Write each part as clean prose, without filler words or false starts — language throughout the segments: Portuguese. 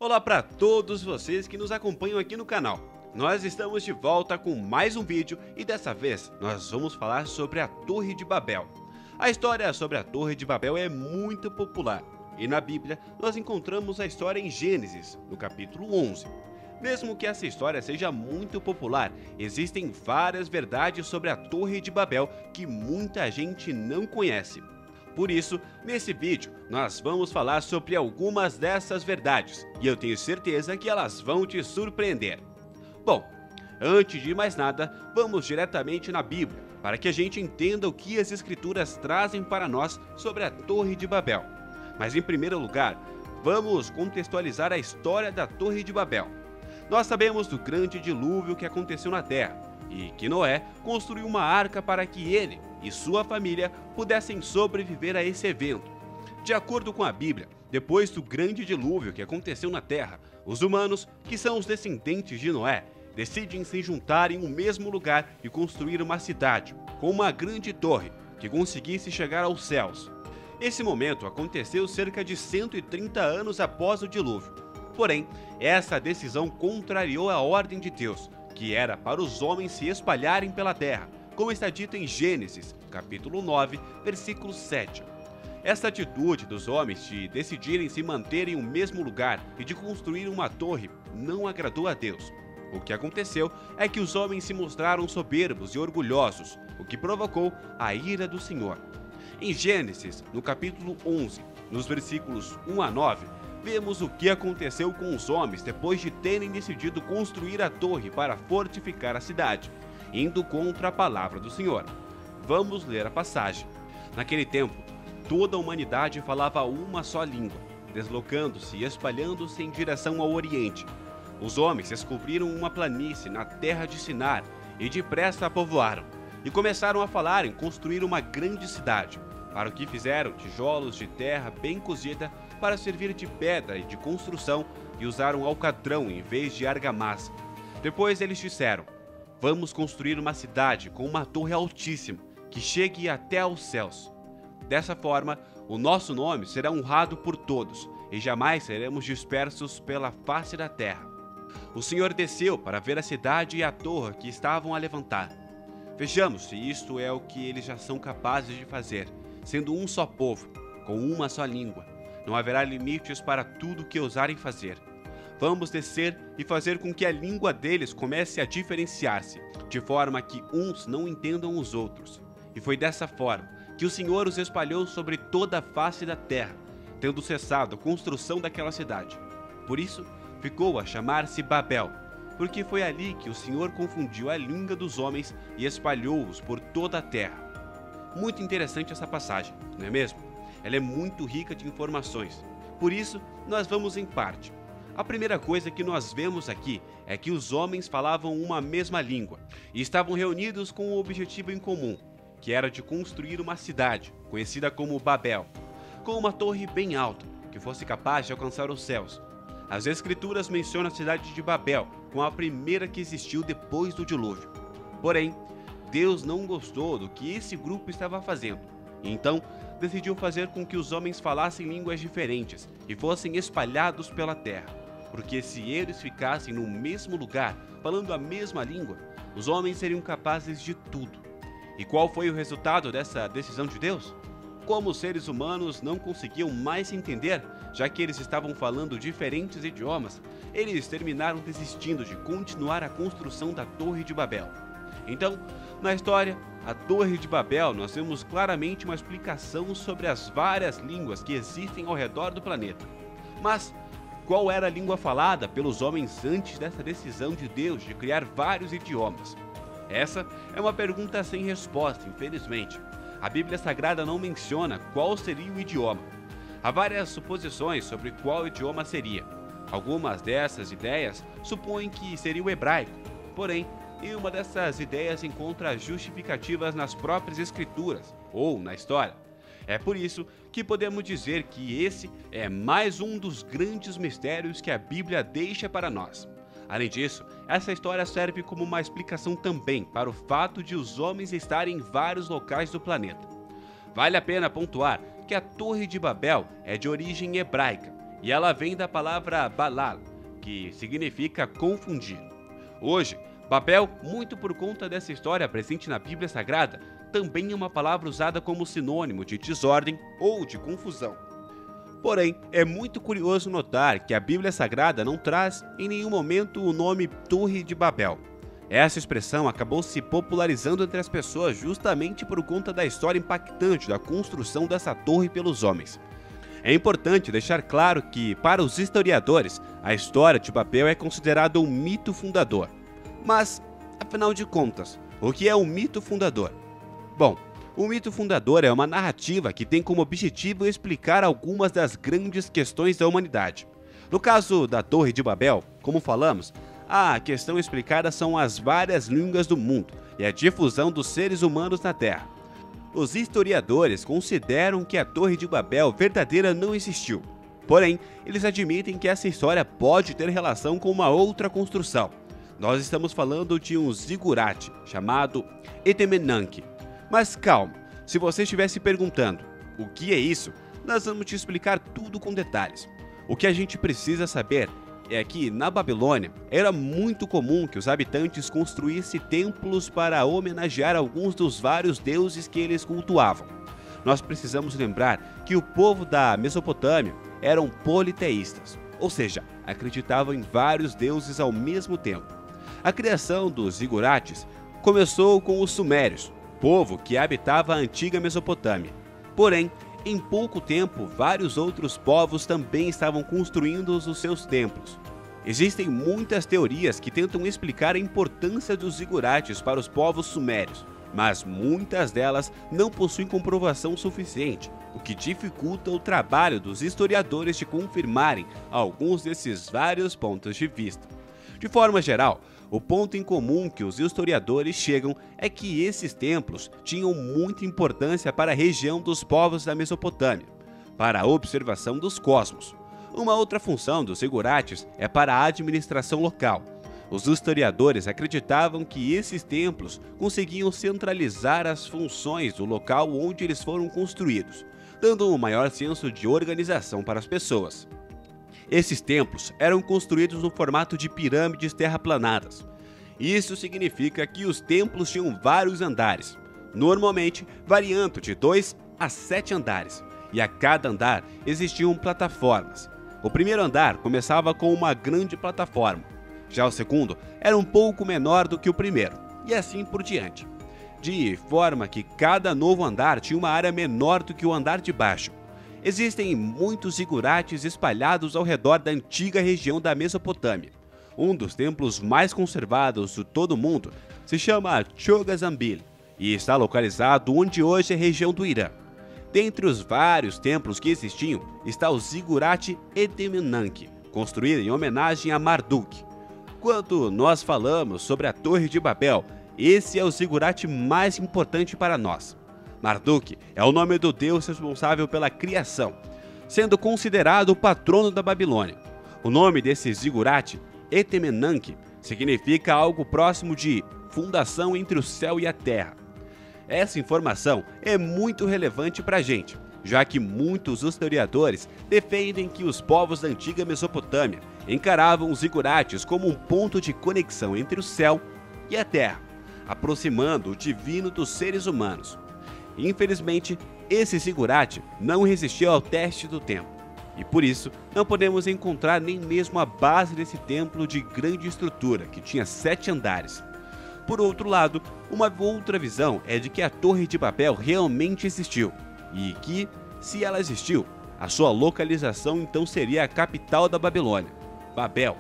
Olá para todos vocês que nos acompanham aqui no canal. Nós estamos de volta com mais um vídeo e dessa vez nós vamos falar sobre a Torre de Babel. A história sobre a Torre de Babel é muito popular e na Bíblia nós encontramos a história em Gênesis, no capítulo 11. Mesmo que essa história seja muito popular, existem várias verdades sobre a Torre de Babel que muita gente não conhece. Por isso, nesse vídeo, nós vamos falar sobre algumas dessas verdades e eu tenho certeza que elas vão te surpreender. Bom, antes de mais nada, vamos diretamente na Bíblia para que a gente entenda o que as Escrituras trazem para nós sobre a Torre de Babel. Mas em primeiro lugar, vamos contextualizar a história da Torre de Babel. Nós sabemos do grande dilúvio que aconteceu na Terra e que Noé construiu uma arca para que ele e sua família pudessem sobreviver a esse evento. De acordo com a Bíblia, depois do grande dilúvio que aconteceu na Terra, os humanos, que são os descendentes de Noé, decidem se juntar em um mesmo lugar e construir uma cidade, com uma grande torre, que conseguisse chegar aos céus. Esse momento aconteceu cerca de 130 anos após o dilúvio. Porém, essa decisão contrariou a ordem de Deus, que era para os homens se espalharem pela terra, como está dito em Gênesis, capítulo 9, versículo 7. Esta atitude dos homens de decidirem se manter em um mesmo lugar e de construir uma torre não agradou a Deus. O que aconteceu é que os homens se mostraram soberbos e orgulhosos, o que provocou a ira do Senhor. Em Gênesis, no capítulo 11, nos versículos 1 a 9, vemos o que aconteceu com os homens depois de terem decidido construir a torre para fortificar a cidade, indo contra a palavra do Senhor. Vamos ler a passagem. Naquele tempo, toda a humanidade falava uma só língua, deslocando-se e espalhando-se em direção ao oriente. Os homens descobriram uma planície na terra de Sinar e depressa a povoaram, e começaram a falar em construir uma grande cidade, para o que fizeram tijolos de terra bem cozida para servir de pedra e de construção e usaram alcatrão em vez de argamassa. Depois eles disseram: vamos construir uma cidade com uma torre altíssima, que chegue até aos céus. Dessa forma, o nosso nome será honrado por todos, e jamais seremos dispersos pela face da terra. O Senhor desceu para ver a cidade e a torre que estavam a levantar. Vejamos se isto é o que eles já são capazes de fazer, sendo um só povo, com uma só língua. Não haverá limites para tudo o que ousarem fazer. Vamos descer e fazer com que a língua deles comece a diferenciar-se, de forma que uns não entendam os outros. E foi dessa forma que o Senhor os espalhou sobre toda a face da terra, tendo cessado a construção daquela cidade. Por isso, ficou a chamar-se Babel, porque foi ali que o Senhor confundiu a língua dos homens e espalhou-os por toda a terra. Muito interessante essa passagem, não é mesmo? Ela é muito rica de informações. Por isso, nós vamos em parte. A primeira coisa que nós vemos aqui é que os homens falavam uma mesma língua e estavam reunidos com um objetivo em comum, que era de construir uma cidade, conhecida como Babel, com uma torre bem alta, que fosse capaz de alcançar os céus. As Escrituras mencionam a cidade de Babel como a primeira que existiu depois do dilúvio. Porém, Deus não gostou do que esse grupo estava fazendo, e então decidiu fazer com que os homens falassem línguas diferentes e fossem espalhados pela terra, porque se eles ficassem no mesmo lugar, falando a mesma língua, os homens seriam capazes de tudo. E qual foi o resultado dessa decisão de Deus? Como os seres humanos não conseguiam mais se entender, já que eles estavam falando diferentes idiomas, eles terminaram desistindo de continuar a construção da Torre de Babel. Então, na história, a Torre de Babel, nós vemos claramente uma explicação sobre as várias línguas que existem ao redor do planeta. Mas, qual era a língua falada pelos homens antes dessa decisão de Deus de criar vários idiomas? Essa é uma pergunta sem resposta, infelizmente. A Bíblia Sagrada não menciona qual seria o idioma. Há várias suposições sobre qual idioma seria. Algumas dessas ideias supõem que seria o hebraico, porém, nenhuma dessas ideias encontra justificativas nas próprias Escrituras ou na história. É por isso que podemos dizer que esse é mais um dos grandes mistérios que a Bíblia deixa para nós. Além disso, essa história serve como uma explicação também para o fato de os homens estarem em vários locais do planeta. Vale a pena pontuar que a Torre de Babel é de origem hebraica e ela vem da palavra Balal, que significa confundir. Hoje, Babel, muito por conta dessa história presente na Bíblia Sagrada, também é uma palavra usada como sinônimo de desordem ou de confusão. Porém, é muito curioso notar que a Bíblia Sagrada não traz em nenhum momento o nome Torre de Babel. Essa expressão acabou se popularizando entre as pessoas justamente por conta da história impactante da construção dessa torre pelos homens. É importante deixar claro que, para os historiadores, a história de Babel é considerada um mito fundador. Mas, afinal de contas, o que é um mito fundador? Bom, o mito fundador é uma narrativa que tem como objetivo explicar algumas das grandes questões da humanidade. No caso da Torre de Babel, como falamos, a questão explicada são as várias línguas do mundo e a difusão dos seres humanos na Terra. Os historiadores consideram que a Torre de Babel verdadeira não existiu. Porém, eles admitem que essa história pode ter relação com uma outra construção. Nós estamos falando de um zigurate chamado Etemenanque. Mas calma, se você estiver se perguntando o que é isso, nós vamos te explicar tudo com detalhes. O que a gente precisa saber é que na Babilônia era muito comum que os habitantes construíssem templos para homenagear alguns dos vários deuses que eles cultuavam. Nós precisamos lembrar que o povo da Mesopotâmia eram politeístas, ou seja, acreditavam em vários deuses ao mesmo tempo. A criação dos zigurates começou com os sumérios, povo que habitava a antiga Mesopotâmia. Porém, em pouco tempo, vários outros povos também estavam construindo os seus templos. Existem muitas teorias que tentam explicar a importância dos zigurates para os povos sumérios, mas muitas delas não possuem comprovação suficiente, o que dificulta o trabalho dos historiadores de confirmarem alguns desses vários pontos de vista. De forma geral, o ponto em comum que os historiadores chegam é que esses templos tinham muita importância para a região dos povos da Mesopotâmia, para a observação dos cosmos. Uma outra função dos zigurates é para a administração local. Os historiadores acreditavam que esses templos conseguiam centralizar as funções do local onde eles foram construídos, dando um maior senso de organização para as pessoas. Esses templos eram construídos no formato de pirâmides terraplanadas. Isso significa que os templos tinham vários andares, normalmente variando de 2 a 7 andares, e a cada andar existiam plataformas. O primeiro andar começava com uma grande plataforma, já o segundo era um pouco menor do que o primeiro, e assim por diante, de forma que cada novo andar tinha uma área menor do que o andar de baixo. Existem muitos zigurates espalhados ao redor da antiga região da Mesopotâmia. Um dos templos mais conservados de todo o mundo se chama Chogha-Zanbil e está localizado onde hoje é a região do Irã. Dentre os vários templos que existiam está o zigurate Etemenanque, construído em homenagem a Marduk. Quando nós falamos sobre a Torre de Babel, esse é o zigurate mais importante para nós. Marduk é o nome do deus responsável pela criação, sendo considerado o patrono da Babilônia. O nome desse zigurate, Etemenanque, significa algo próximo de fundação entre o céu e a terra. Essa informação é muito relevante para a gente, já que muitos historiadores defendem que os povos da antiga Mesopotâmia encaravam os zigurates como um ponto de conexão entre o céu e a terra, aproximando o divino dos seres humanos. Infelizmente, esse zigurate não resistiu ao teste do tempo, e por isso não podemos encontrar nem mesmo a base desse templo de grande estrutura, que tinha 7 andares. Por outro lado, uma outra visão é de que a Torre de Babel realmente existiu, e que, se ela existiu, a sua localização então seria a capital da Babilônia, Babel.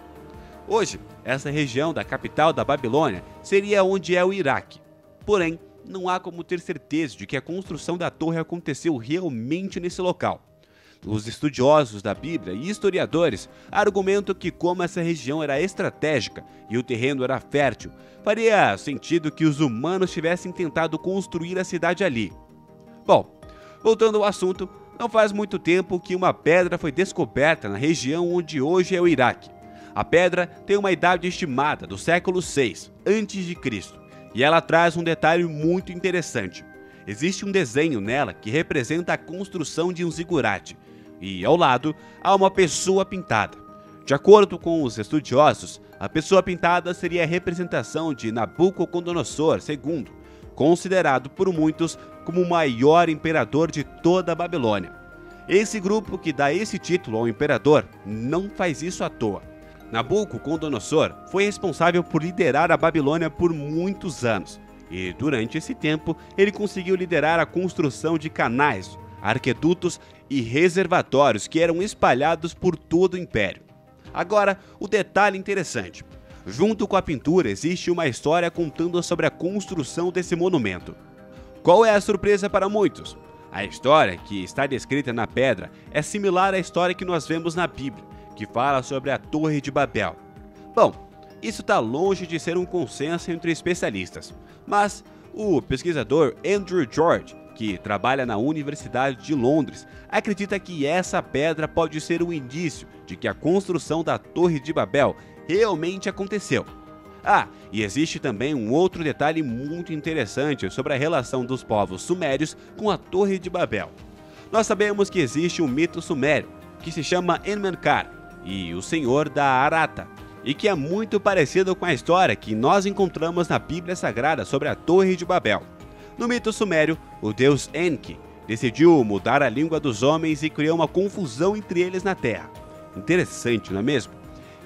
Hoje, essa região da capital da Babilônia seria onde é o Iraque. Porém, não há como ter certeza de que a construção da torre aconteceu realmente nesse local. Os estudiosos da Bíblia e historiadores argumentam que, como essa região era estratégica e o terreno era fértil, faria sentido que os humanos tivessem tentado construir a cidade ali. Bom, voltando ao assunto, não faz muito tempo que uma pedra foi descoberta na região onde hoje é o Iraque. A pedra tem uma idade estimada do século VI a.C., e ela traz um detalhe muito interessante. Existe um desenho nela que representa a construção de um zigurate, e, ao lado, há uma pessoa pintada. De acordo com os estudiosos, a pessoa pintada seria a representação de Nabucodonosor II, considerado por muitos como o maior imperador de toda a Babilônia. Esse grupo que dá esse título ao imperador não faz isso à toa. Nabucodonosor foi responsável por liderar a Babilônia por muitos anos, e durante esse tempo ele conseguiu liderar a construção de canais, arquedutos e reservatórios que eram espalhados por todo o império. Agora, o detalhe interessante. Junto com a pintura existe uma história contando sobre a construção desse monumento. Qual é a surpresa para muitos? A história que está descrita na pedra é similar à história que nós vemos na Bíblia, que fala sobre a Torre de Babel. Bom, isso está longe de ser um consenso entre especialistas, mas o pesquisador Andrew George, que trabalha na Universidade de Londres, acredita que essa pedra pode ser o indício de que a construção da Torre de Babel realmente aconteceu. E existe também um outro detalhe muito interessante sobre a relação dos povos sumérios com a Torre de Babel. Nós sabemos que existe um mito sumério, que se chama Enmenkar, e o Senhor da Arata, e que é muito parecido com a história que nós encontramos na Bíblia Sagrada sobre a Torre de Babel. No mito sumério, o deus Enki decidiu mudar a língua dos homens e criou uma confusão entre eles na Terra. Interessante, não é mesmo?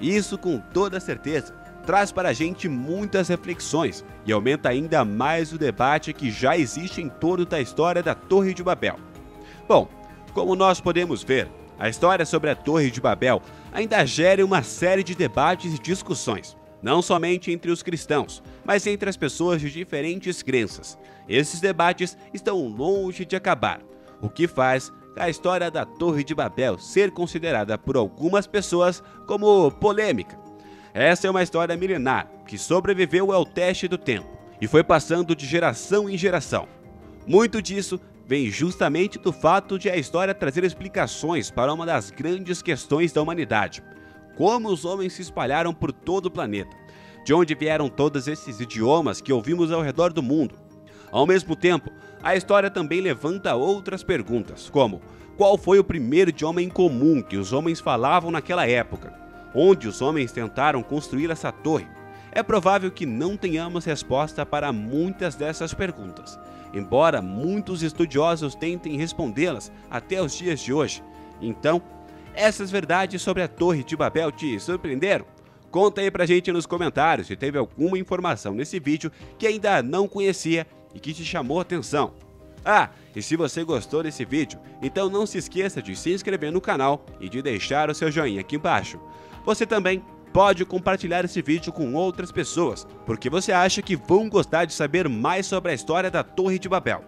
Isso, com toda certeza, traz para a gente muitas reflexões e aumenta ainda mais o debate que já existe em torno da história da Torre de Babel. Bom, como nós podemos ver, a história sobre a Torre de Babel ainda gera uma série de debates e discussões, não somente entre os cristãos, mas entre as pessoas de diferentes crenças. Esses debates estão longe de acabar, o que faz a história da Torre de Babel ser considerada por algumas pessoas como polêmica. Essa é uma história milenar que sobreviveu ao teste do tempo e foi passando de geração em geração. Muito disso vem justamente do fato de a história trazer explicações para uma das grandes questões da humanidade: como os homens se espalharam por todo o planeta, de onde vieram todos esses idiomas que ouvimos ao redor do mundo. Ao mesmo tempo, a história também levanta outras perguntas, como: qual foi o primeiro idioma em comum que os homens falavam naquela época? Onde os homens tentaram construir essa torre? É provável que não tenhamos resposta para muitas dessas perguntas, embora muitos estudiosos tentem respondê-las até os dias de hoje. Então, essas verdades sobre a Torre de Babel te surpreenderam? Conta aí pra gente nos comentários se teve alguma informação nesse vídeo que ainda não conhecia e que te chamou a atenção. E se você gostou desse vídeo, então não se esqueça de se inscrever no canal e de deixar o seu joinha aqui embaixo. Você também pode compartilhar esse vídeo com outras pessoas, porque você acha que vão gostar de saber mais sobre a história da Torre de Babel.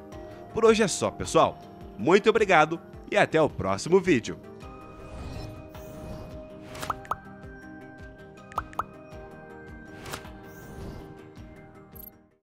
Por hoje é só, pessoal. Muito obrigado e até o próximo vídeo.